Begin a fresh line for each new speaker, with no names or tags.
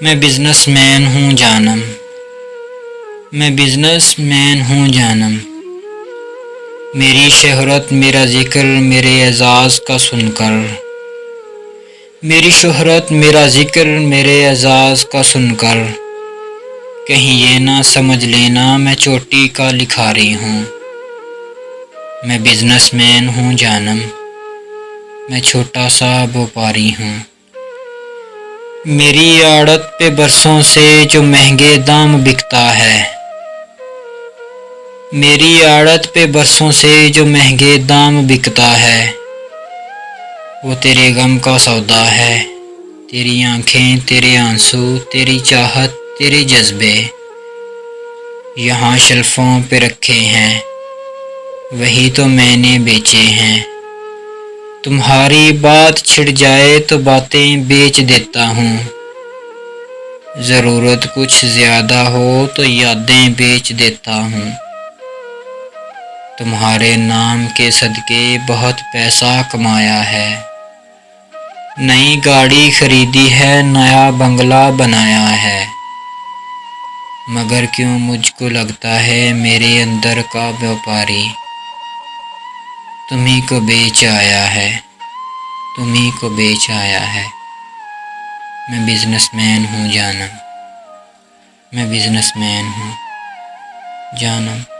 मैं बिजनेसमैन हूँ जानम। मैं बिजनेसमैन हूँ जानम। मेरी शोहरत मेरा जिक्र मेरे एजाज़ का सुनकर। मेरी शोहरत मेरा जिक्र मेरे एजाज़ का सुनकर। कहीं ये ना समझ लेना मैं चोटी का लिखारी हूँ। मैं बिजनेसमैन हूँ जानम। मैं छोटा सा व्यापारी हूँ। मेरी आड़त पे बरसों से जो महंगे दाम बिकता है। मेरी आड़त पे बरसों से जो महंगे दाम बिकता है। वो तेरे गम का सौदा है। तेरी आंखें तेरे आंसू तेरी चाहत तेरे जज्बे यहाँ शेल्फों पे रखे हैं। वही तो मैंने बेचे हैं। तुम्हारी बात छिड़ जाए तो बातें बेच देता हूँ। ज़रूरत कुछ ज़्यादा हो तो यादें बेच देता हूँ। तुम्हारे नाम के सदके बहुत पैसा कमाया है। नई गाड़ी खरीदी है नया बंगला बनाया है। मगर क्यों मुझको लगता है मेरे अंदर का व्यापारी तुम्ही को बेच आया है। तुम्ही को बेच आया है। मैं बिजनेसमैन हूँ जानम। मैं बिजनेसमैन हूँ जानम।